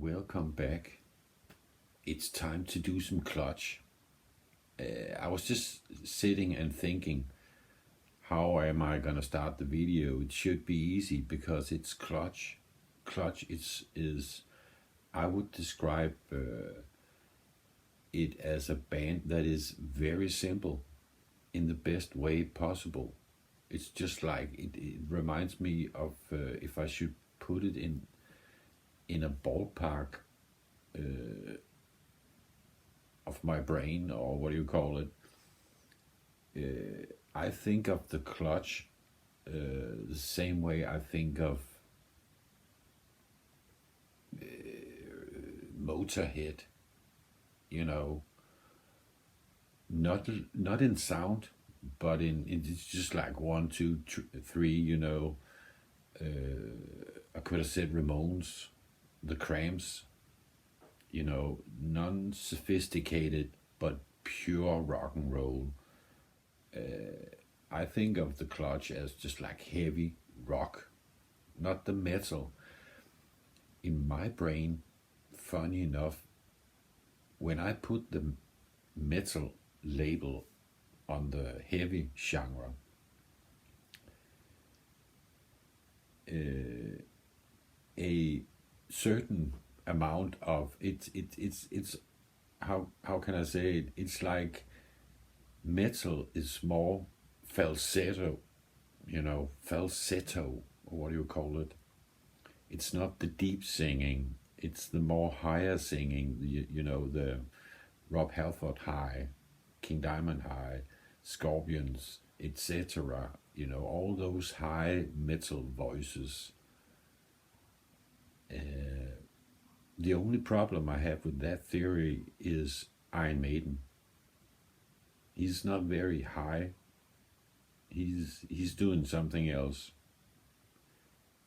Welcome back. It's time to do some clutch. I was just sitting and thinking, how am I gonna start the video? It should be easy because it's clutch. Clutch is I would describe it as a band that is very simple in the best way possible. It's just like it reminds me of if I should put it in a ballpark of my brain, or what do you call it? I think of the clutch the same way I think of Motorhead. You know, not in sound, but it's just like one, two, three. I could have said Ramones, the Cramps. Non-sophisticated but pure rock and roll. I think of the clutch as just like heavy rock, not the metal. In my brain, funny enough, when I put the metal label on the heavy genre, a certain amount of it's how can I say it? It's like metal is more falsetto, falsetto, or what do you call it? It's not the deep singing, it's the more higher singing, the Rob Halford high, King Diamond high, Scorpions, etc. All those high metal voices. The only problem I have with that theory is Iron Maiden. He's not very high. He's doing something else.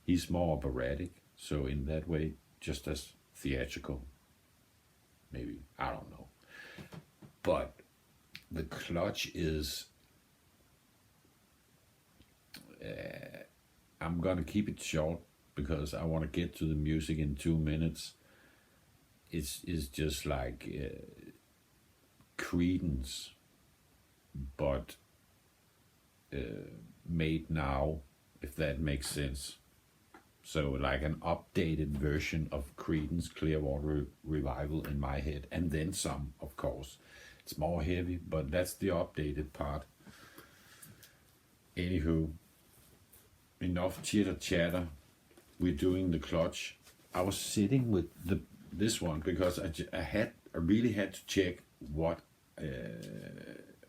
He's more operatic, so in that way, just as theatrical. Maybe, I don't know. But the clutch is, I'm gonna keep it short because I want to get to the music in 2 minutes. It's just like Creedence, but made now, if that makes sense. So like an updated version of Creedence Clearwater Revival in my head, and then some, of course. It's more heavy, but that's the updated part. Anywho, enough chitter chatter. We're doing the clutch. I was sitting with this one because I really had to check what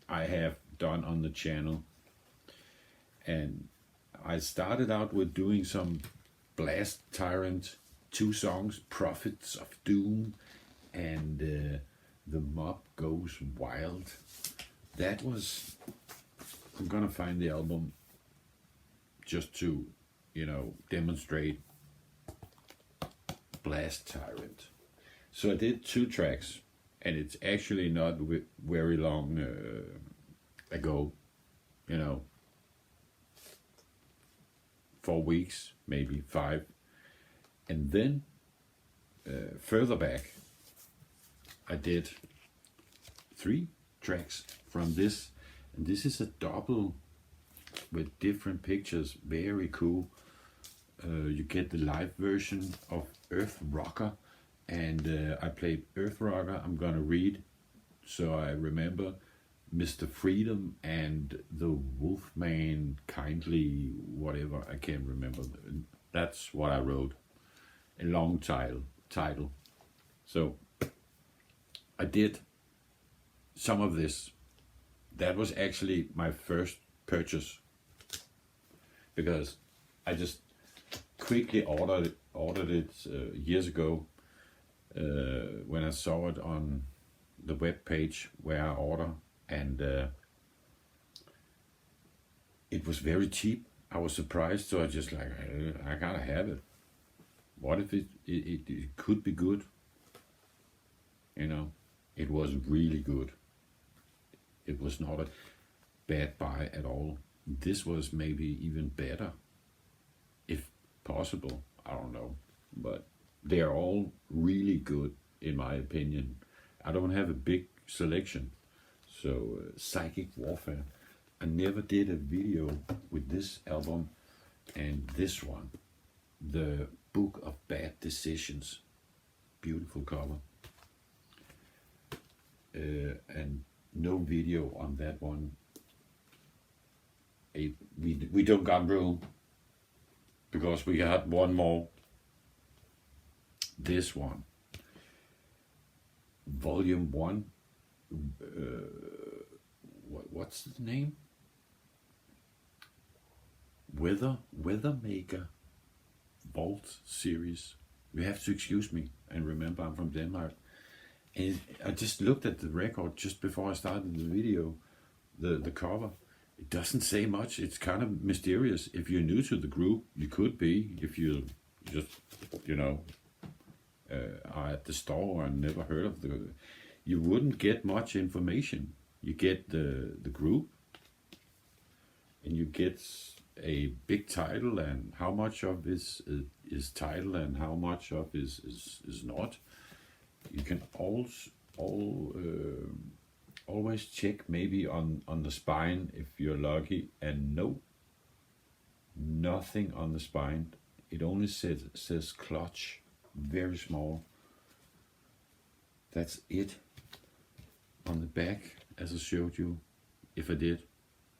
I have done on the channel, and I started out with doing some Blast Tyrant, 2 songs, Prophets of Doom, and The Mob Goes Wild. That was, I'm gonna find the album just to demonstrate Blast Tyrant. So I did 2 tracks, and it's actually not very long ago, 4 weeks, maybe 5. And then further back, I did 3 tracks from this, and this is a double with different pictures, very cool. You get the live version of Earth Rocker, and I played Earth Rocker. I'm gonna read so I remember Mr. Freedom and the Wolfman Kindly, whatever, I can't remember. That's what I wrote, a long title. So I did some of this. That was actually my first purchase, because I just quickly ordered it years ago when I saw it on the web page where I order, and it was very cheap. I was surprised, so I just like, I gotta have it. What if it could be good? It was really good. It was not a bad buy at all. This was maybe even better, if possible. I don't know, but They are all really good, in my opinion. I don't have a big selection. So, Psychic Warfare. I never did a video with this album and this one. The Book of Bad Decisions. Beautiful cover. And no video on that one. We don't got room because we got one more. This one, Volume 1. What's the name? Weathermaker Vault series. You have to excuse me and remember I'm from Denmark. And I just looked at the record just before I started the video, the cover. It doesn't say much. It's kind of mysterious. If you're new to the group, you could be. If you just, are at the store and never heard of you wouldn't get much information. You get the group, and you get a big title, and how much of this is title and how much of is not. You can always check maybe on the spine if you're lucky, and no, nothing on the spine. It only says clutch, very small. That's it. On the back, as I showed you, if I did,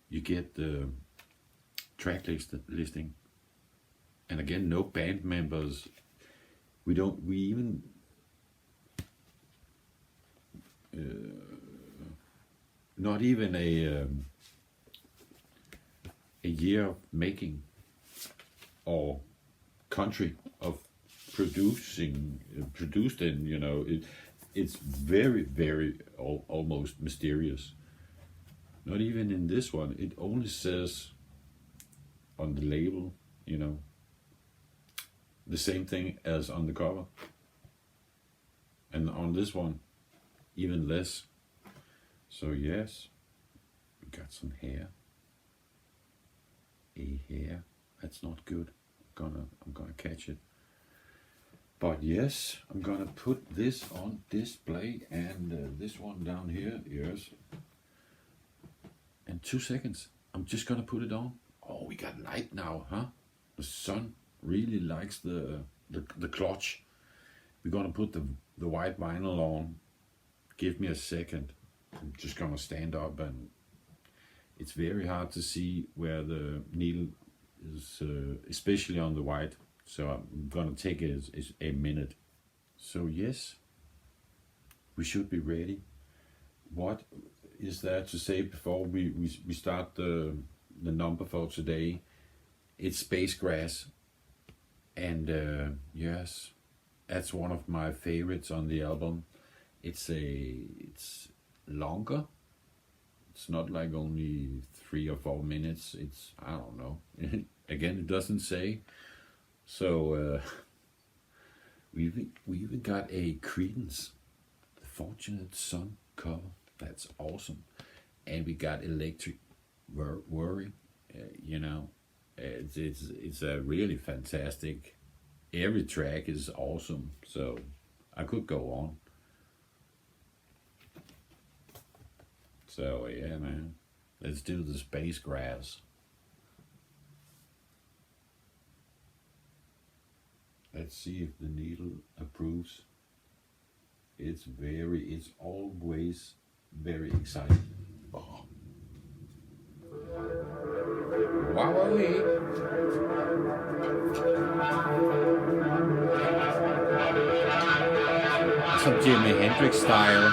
you get the track listing, and again, no band members. We even not even a year of making or country of produced in, it's very almost mysterious. Not even in this one. It only says on the label, the same thing as on the cover. And on this one, even less. So yes, we got some hair. A hair. That's not good. I'm gonna catch it. But yes, I'm gonna put this on display, and this one down here, yes. In 2 seconds, I'm just gonna put it on. Oh, we got light now, huh? The sun really likes the clutch. We're gonna put the white vinyl on. Give me a second. I'm just gonna stand up, and it's very hard to see where the needle is, especially on the white. So I'm gonna take a minute. So yes, we should be ready. What is there to say before we start the number for today? It's Spacegrass, and yes, that's one of my favorites on the album. It's longer. It's not like only 3 or 4 minutes. It's, I don't know. Again, it doesn't say. So we even got a Creedence, The Fortunate Son cover. That's awesome. And we got Electric Worry. It's a really fantastic. Every track is awesome. So I could go on. So yeah, man, let's do the Spacegrass. Let's see if the needle approves. It's always very exciting. Oh. Wowee. Some Jimi Hendrix style.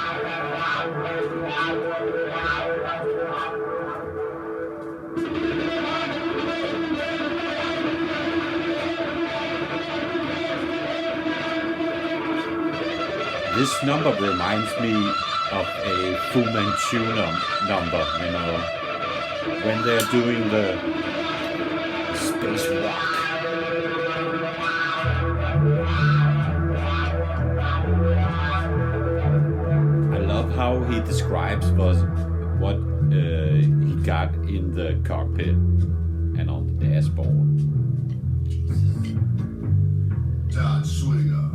This number reminds me of a Fu Manchu number, when they're doing the space rock. I love how he describes what he got in the cockpit and on the dashboard. Todd Swinger.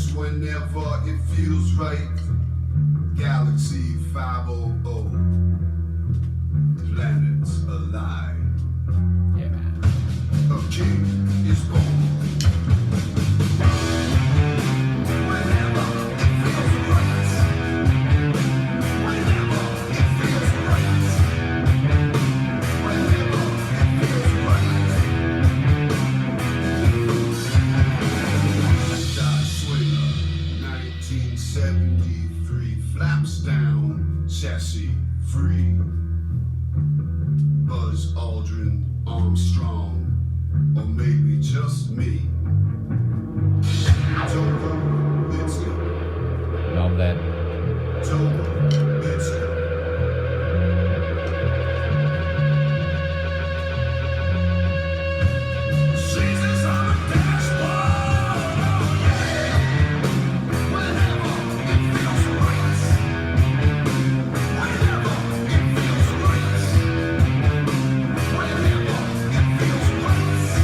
just whenever it feels right. Galaxy 500, planets alive. Yeah, man. A king is born. Whenever it feels right. Whenever it feels right. Whenever it feels right. Star Swinger, 1973, flaps down, chassis free. Buzz Aldrin, Armstrong, or maybe just me. Togo, let's go. Love that. Togo, let's go. Jesus on the dashboard, yeah. Whenever it feels right. Whenever it feels right. Whenever it feels right.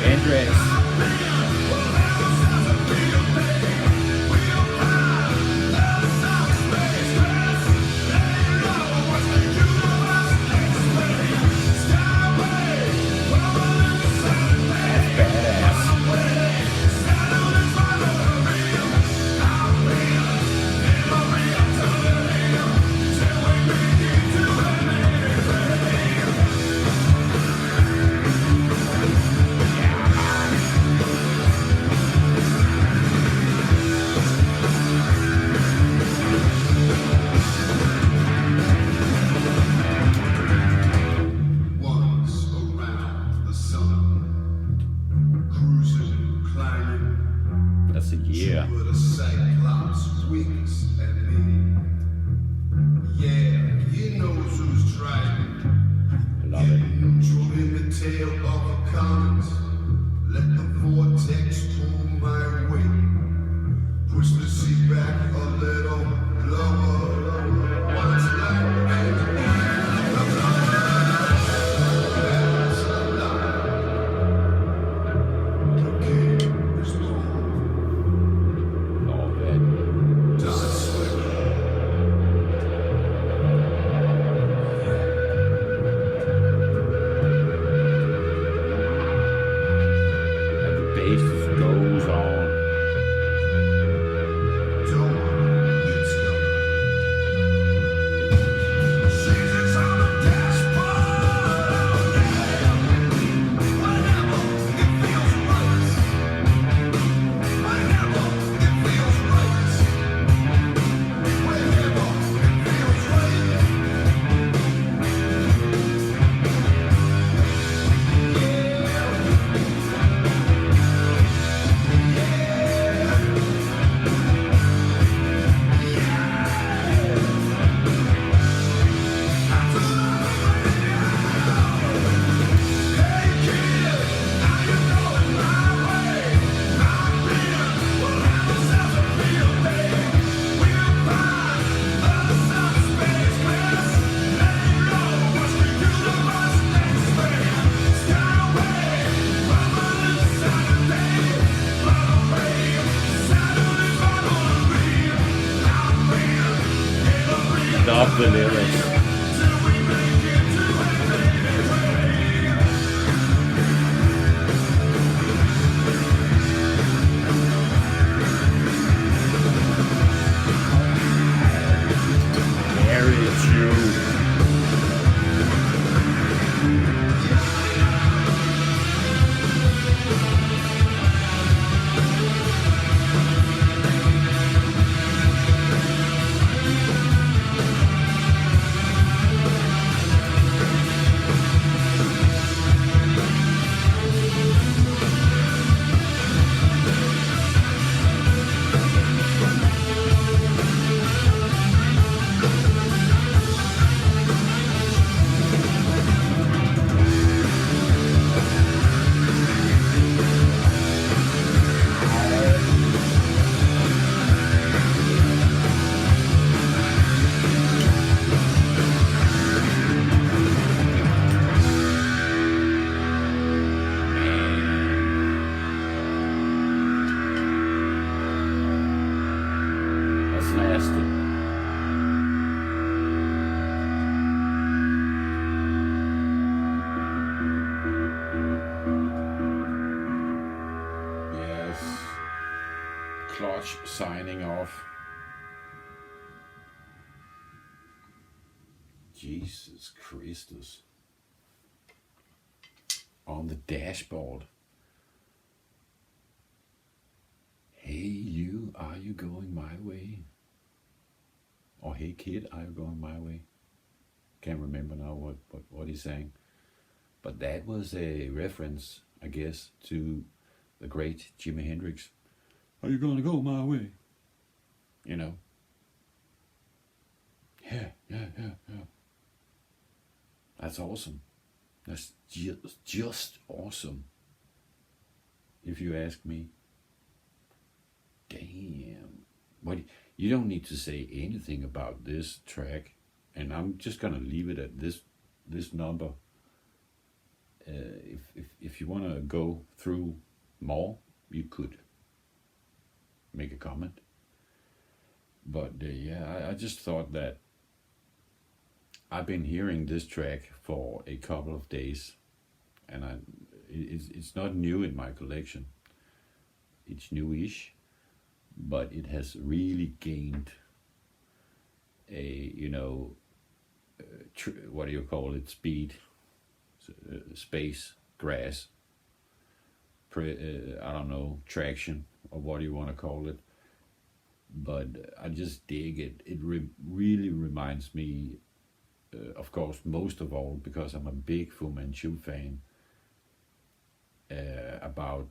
Andres. That's badass. Once around the sun, cruising, climbing, That's a year. but a cyclops winks at me. Yeah, he knows who's driving. Love it. Neutral in the tail of a comet. Let the vortex pull my way. Push the seat back a little lower. Watch like that's alive. The king is born. Love it. Does swing. And the bass just goes on. Let's go. Jesus on the dashboard, yeah. Whenever it feels right. Whenever it feels right. Whenever it feels right. Love the lyrics. Very true. Clutch signing off. Jesus Christus. On the dashboard. Hey you, are you going my way? Or hey kid, are you going my way? Can't remember now what he's saying. But that was a reference, I guess, to the great Jimi Hendrix. Are you gonna go my way? You know? Yeah. That's awesome. That's just awesome. If you ask me. Damn. What, you don't need to say anything about this track. And I'm just gonna leave it at this number. If you wanna go through more, you could make a comment. But yeah, I just thought that I've been hearing this track for a couple of days, and it's not new in my collection. It's newish, but it has really gained a, what do you call it, speed, Spacegrass, I don't know, traction, or what do you want to call it. But I just dig it. It really reminds me, of course, most of all, because I'm a big Fu Manchu fan, about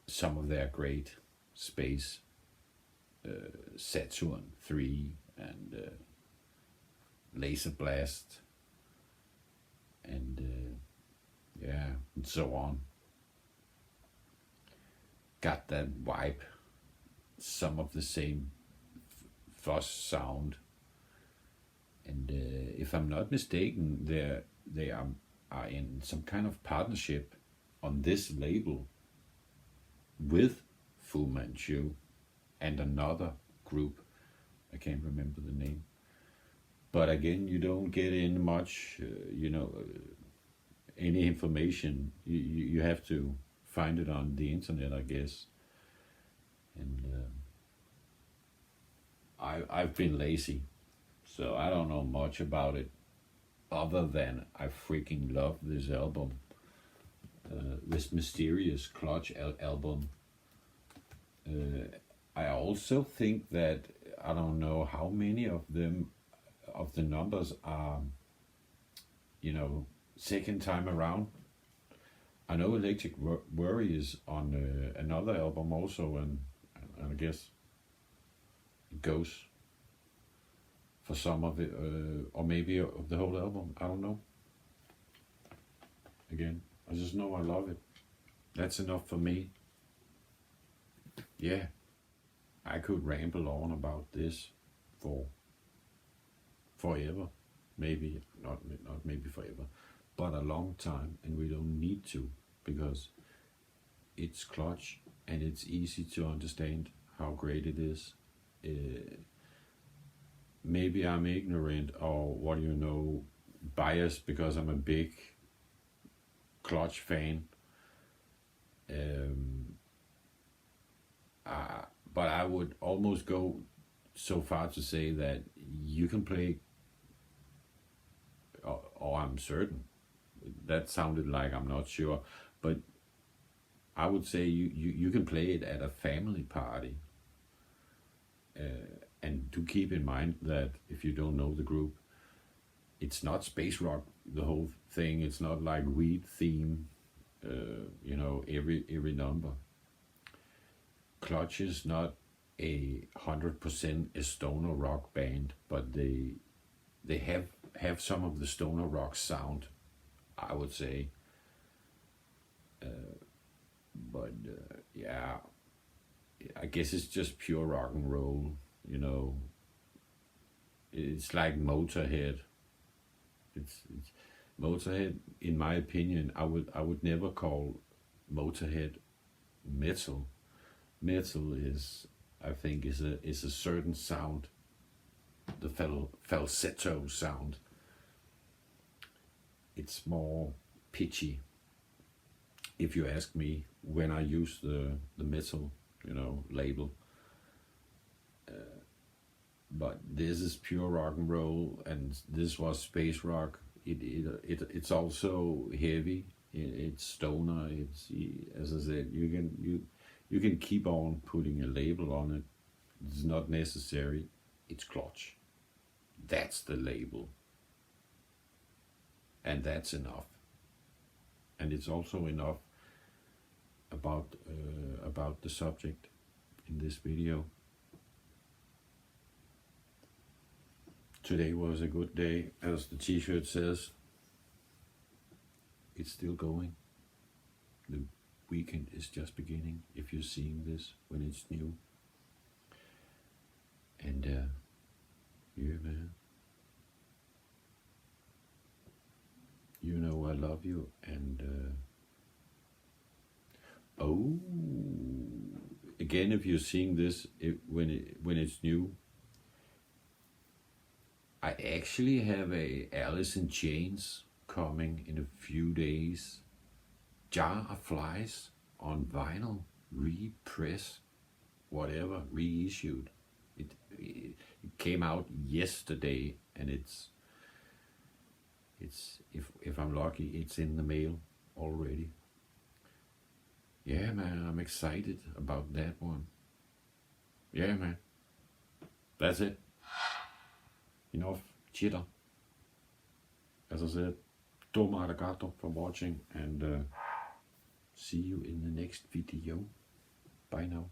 some of their great space, Saturn 3 and Laser Blast, and and so on. Got that vibe, some of the same fuzz sound, and if I'm not mistaken, they are in some kind of partnership on this label with Fu Manchu and another group. I can't remember the name. But again, you don't get in much, any information. You have to find it on the internet, I guess. And I've been lazy, so I don't know much about it, other than I freaking love this album, this mysterious Clutch album. I also think that I don't know how many of them, of the numbers are, second time around. I know Electric Worry is on another album also, and I guess it goes for some of it, or maybe of the whole album. I don't know. Again, I just know I love it. That's enough for me. Yeah, I could ramble on about this for forever. Maybe not maybe forever, but a long time, and we don't need to, because it's Clutch and it's easy to understand how great it is. Maybe I'm ignorant, or biased, because I'm a big Clutch fan. But I would almost go so far to say that you can play, or I'm certain, that sounded like I'm not sure, but I would say you can play it at a family party. And do keep in mind that if you don't know the group, it's not space rock, the whole thing. It's not like Weed theme, every number. Clutch is not 100% a stoner rock band, but they have some of the stoner rock sound, I would say. But I guess it's just pure rock and roll. It's like Motorhead. It's Motorhead, in my opinion. I would never call Motorhead metal. Metal is, I think, is a certain sound, the falsetto sound. It's more pitchy, if you ask me, when I use the metal, label. but this is pure rock and roll, and this was space rock. It's also heavy. It's stoner. It's, as I said, you can keep on putting a label on it. It's not necessary. It's clutch. That's the label, and that's enough. And it's also enough about the subject in this video. Today was a good day, as the t-shirt says. It's still going. The weekend is just beginning, if you're seeing this when it's new. And yeah, man. You know I love you, and oh, again, if you're seeing this when it's new, I actually have a Alice in Chains coming in a few days. Jar of Flies on vinyl, repress, whatever, reissued. It came out yesterday, and it's if I'm lucky, it's in the mail already. Yeah, man, I'm excited about that one. Yeah, man. That's it. Enough chitter. As I said, domo arigato for watching, and see you in the next video. Bye now.